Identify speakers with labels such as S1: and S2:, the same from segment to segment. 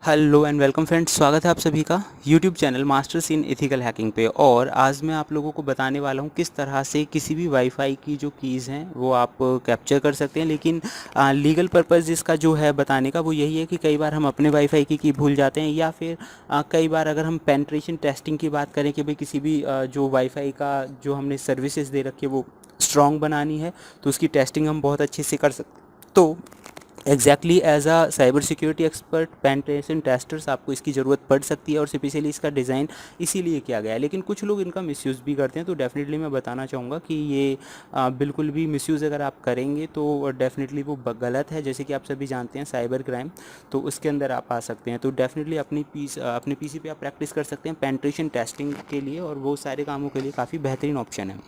S1: Hello and welcome friends, स्वागत है आप सभी का YouTube channel masters in ethical hacking पे। और आज मैं आप लोगों को बताने वाला हूँ किस तरह से किसी भी वाईफाई की जो कीज़ हैं वो आप कैप्चर कर सकते हैं। लेकिन लीगल पर्पस इसका जो है बताने का वो यही है कि कई बार हम अपने वाईफाई की भूल जाते हैं, या फिर कई बार अगर हम पेनिट्रेशन टेस्टिंग की बात करें कि भाई किसी भी जो वाईफाई का जो हमने सर्विसेज दे रखी है वो स्ट्रॉन्ग बनानी है, तो उसकी टेस्टिंग हम बहुत अच्छे से कर सकते। तो exactly as a cyber security expert penetration testers आपको इसकी ज़रूरत पड़ सकती है, और स्पेशली इसका डिज़ाइन इसीलिए किया गया है। लेकिन कुछ लोग इनका मिसयूज़ भी करते हैं, तो डेफिनेटली मैं बताना चाहूँगा कि ये बिल्कुल भी मिसयूज़ अगर आप करेंगे तो डेफिनेटली वो गलत है। जैसे कि आप सभी जानते हैं साइबर क्राइम, तो उसके अंदर आप आ सकते हैं। तो डेफिनेटली अपने पीसी पे आप प्रैक्टिस कर सकते हैं पेनिट्रेशन टेस्टिंग के लिए, और वो सारे कामों के लिए काफ़ी बेहतरीन ऑप्शन है।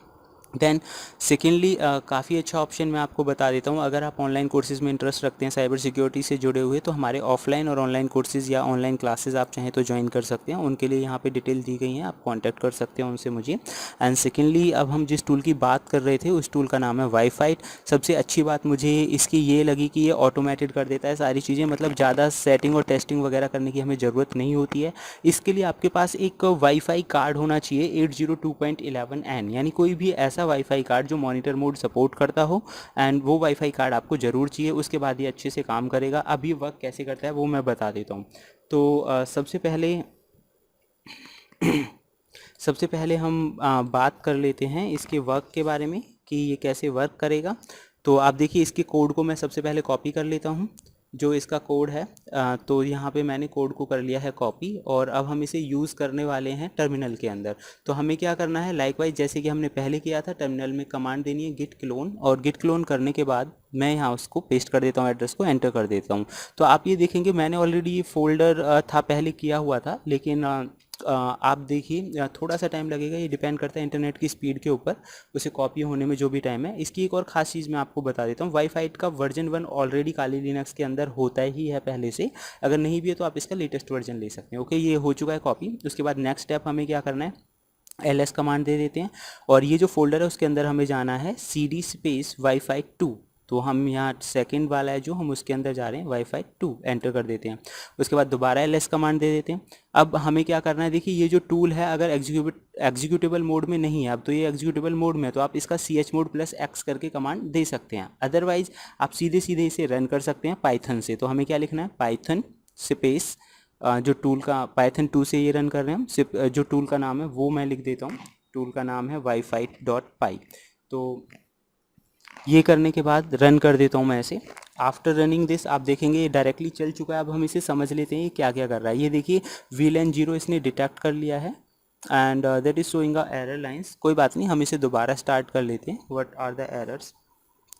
S1: देन सेकेंडली काफ़ी अच्छा ऑप्शन मैं आपको बता देता हूँ। अगर आप ऑनलाइन कोर्सेज़ में इंटरेस्ट रखते हैं साइबर सिक्योरिटी से जुड़े हुए, तो हमारे ऑफलाइन और ऑनलाइन कोर्सेज़ या ऑनलाइन क्लासेज़ आप चाहें तो ज्वाइन कर सकते हैं। उनके लिए यहाँ पे डिटेल दी गई हैं, आप कांटेक्ट कर सकते हैं उनसे मुझे। एंड सेकेंडली अब हम जिस टूल की बात कर रहे थे उस टूल का नाम है वाईफाई। सबसे अच्छी बात मुझे इसकी ये लगी कि ये ऑटोमेटेड कर देता है सारी चीज़ें, मतलब ज़्यादा सेटिंग और टेस्टिंग वगैरह करने की हमें ज़रूरत नहीं होती है। इसके लिए आपके पास एक वाईफाई कार्ड होना चाहिए 802.11n, यानी कोई भी ऐसा वाईफाई कार्ड जो मॉनिटर मोड सपोर्ट करता हो, एंड वो वाईफाई कार्ड आपको ज़रूर चाहिए। उसके बाद ये अच्छे से काम करेगा। अब ये वर्क कैसे करता है वो मैं बता देता हूँ। तो सबसे पहले हम बात कर लेते हैं इसके वर्क के बारे में कि ये कैसे वर्क करेगा। तो आप देखिए, इसके कोड को मैं सबसे पहले कॉपी कर लेता हूँ। जो इसका कोड है, तो यहाँ पे मैंने कोड को कर लिया है कॉपी, और अब हम इसे यूज़ करने वाले हैं टर्मिनल के अंदर। तो हमें क्या करना है, लाइकवाइज जैसे कि हमने पहले किया था, टर्मिनल में कमांड देनी है गिट क्लोन, और गिट क्लोन करने के बाद मैं यहाँ उसको पेस्ट कर देता हूँ, एड्रेस को एंटर कर देता हूँ। तो आप ये देखेंगे मैंने ऑलरेडी ये फोल्डर था पहले किया हुआ था, लेकिन आप देखिए थोड़ा सा टाइम लगेगा। ये डिपेंड करता है इंटरनेट की स्पीड के ऊपर, उसे कॉपी होने में जो भी टाइम है। इसकी एक और ख़ास चीज़ मैं आपको बता देता हूँ, वाईफाई का वर्जन 1 ऑलरेडी काली लिनक्स के अंदर होता ही है पहले से। अगर नहीं भी है तो आप इसका लेटेस्ट वर्जन ले सकते हैं। ओके, ये हो चुका है कॉपी। उसके बाद नेक्स्ट स्टेप हमें क्या करना है, ls कमांड दे देते हैं, और ये जो फोल्डर है उसके अंदर हमें जाना है cd स्पेस वाईफाई 2। तो हम यहाँ सेकंड वाला है जो हम उसके अंदर जा रहे हैं, वाईफाई 2 एंटर कर देते हैं। उसके बाद दोबारा ls कमांड दे देते हैं। अब हमें क्या करना है, देखिए ये जो टूल है अगर एग्जीक्यूटेबल मोड में नहीं है, अब तो ये एग्जीक्यूटेबल मोड में है, तो आप इसका chmod + x करके कमांड दे सकते हैं। अदरवाइज आप सीधे सीधे इसे रन कर सकते हैं पाइथन से। तो हमें क्या लिखना है, पाइथन स्पेस जो टूल का पाइथन 2 से ये रन कर रहे हैं हम, सिर्फ जो टूल का नाम है वो मैं लिख देता हूँ। टूल का नाम है wifi.py। तो ये करने के बाद रन कर देता हूँ मैं ऐसे। आफ्टर रनिंग दिस आप देखेंगे ये डायरेक्टली चल चुका है। अब हम इसे समझ लेते हैं ये क्या क्या कर रहा है। ये देखिए VLAN 0 इसने डिटेक्ट कर लिया है, and that is showing a error lines. कोई बात नहीं, हम इसे दोबारा स्टार्ट कर लेते हैं। व्हाट आर द एरर्स,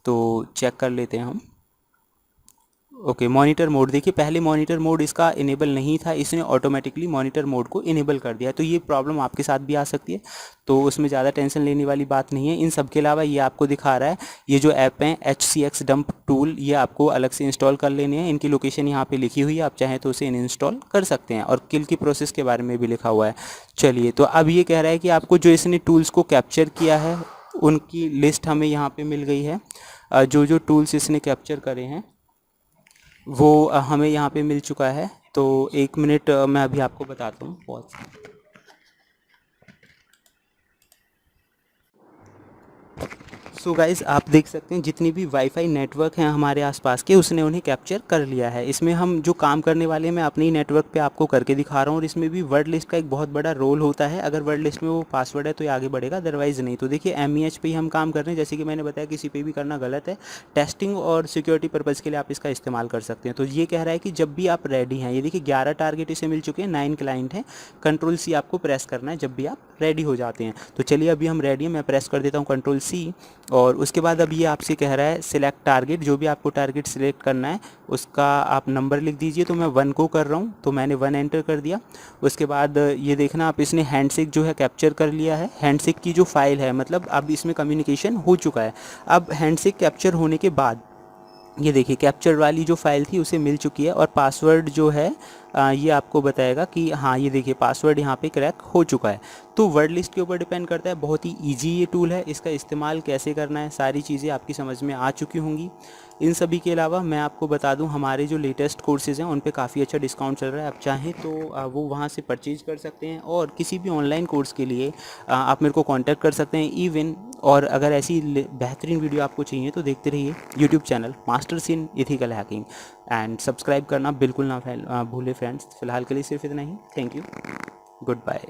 S1: तो चेक कर लेते हैं हम। ओके, मॉनिटर मोड देखिए, पहले मॉनिटर मोड इसका इनेबल नहीं था, इसने ऑटोमेटिकली मॉनिटर मोड को इनेबल कर दिया है। तो ये प्रॉब्लम आपके साथ भी आ सकती है, तो उसमें ज़्यादा टेंशन लेने वाली बात नहीं है। इन सब के अलावा ये आपको दिखा रहा है, ये जो ऐप हैं HCX डंप टूल, ये आपको अलग से इंस्टॉल कर लेने हैं। इनकी लोकेशन यहाँ पे लिखी हुई है, आप चाहें तो उसे इंस्टॉल कर सकते हैं, और किल की प्रोसेस के बारे में भी लिखा हुआ है। चलिए, तो अब ये कह रहा है कि आपको जो इसने टूल्स को कैप्चर किया है उनकी लिस्ट हमें यहाँ पर मिल गई है। जो जो टूल्स इसने कैप्चर करे हैं वो हमें यहाँ पे मिल चुका है। तो 1 मिनट मैं अभी आपको बताता हूँ बहुत। सो गाइज़, आप देख सकते हैं जितनी भी वाईफाई नेटवर्क हैं हमारे आसपास के, उसने उन्हें कैप्चर कर लिया है। इसमें हम जो काम करने वाले हैं मैं अपने ही नेटवर्क पे आपको करके दिखा रहा हूँ, और इसमें भी वर्ड लिस्ट का एक बहुत बड़ा रोल होता है। अगर वर्ड लिस्ट में वो पासवर्ड है तो ये आगे बढ़ेगा, अदरवाइज़ नहीं। तो देखिए MEH पे ही हम काम कर रहे हैं। जैसे कि मैंने बताया किसी पे भी करना गलत है, टेस्टिंग और सिक्योरिटी पर्पज़ के लिए आप इसका इस्तेमाल कर सकते हैं। तो ये कह रहा है कि जब भी आप रेडी हैं, ये देखिए 11 टारगेट इसे मिल चुके हैं, 9 क्लाइंट हैं। Ctrl+C आपको प्रेस करना है जब भी आप रेडी हो जाते हैं। तो चलिए अभी हम रेडी हैं, मैं प्रेस कर देता हूँ Ctrl+C, और उसके बाद अब ये आपसे कह रहा है सिलेक्ट टारगेट। जो भी आपको टारगेट सिलेक्ट करना है उसका आप नंबर लिख दीजिए। तो मैं 1 को कर रहा हूँ, तो मैंने 1 एंटर कर दिया। उसके बाद ये देखना आप, इसने हैंडशेक जो है कैप्चर कर लिया है। हैंडशेक की जो फाइल है, मतलब अब इसमें कम्युनिकेशन हो चुका है। अब हैंडशेक कैप्चर होने के बाद ये देखिए कैप्चर वाली जो फाइल थी उसे मिल चुकी है, और पासवर्ड जो है ये आपको बताएगा कि हाँ ये देखिए पासवर्ड यहाँ पे क्रैक हो चुका है। तो वर्ड लिस्ट के ऊपर डिपेंड करता है, बहुत ही इजी ये टूल है, इसका इस्तेमाल कैसे करना है सारी चीज़ें आपकी समझ में आ चुकी होंगी। इन सभी के अलावा मैं आपको बता दूं हमारे जो लेटेस्ट कोर्सेज़ हैं उन पे काफ़ी अच्छा डिस्काउंट चल रहा है, आप चाहें तो वो वहाँ से परचेज कर सकते हैं, और किसी भी ऑनलाइन कोर्स के लिए आप मेरे को कांटेक्ट कर सकते हैं इवन। और अगर ऐसी बेहतरीन वीडियो आपको चाहिए तो देखते रहिए YouTube channel masters in ethical hacking, and subscribe करना बिल्कुल ना भूलें फ्रेंड्स। फिलहाल के लिए सिर्फ इतना ही, थैंक यू, गुड बाय।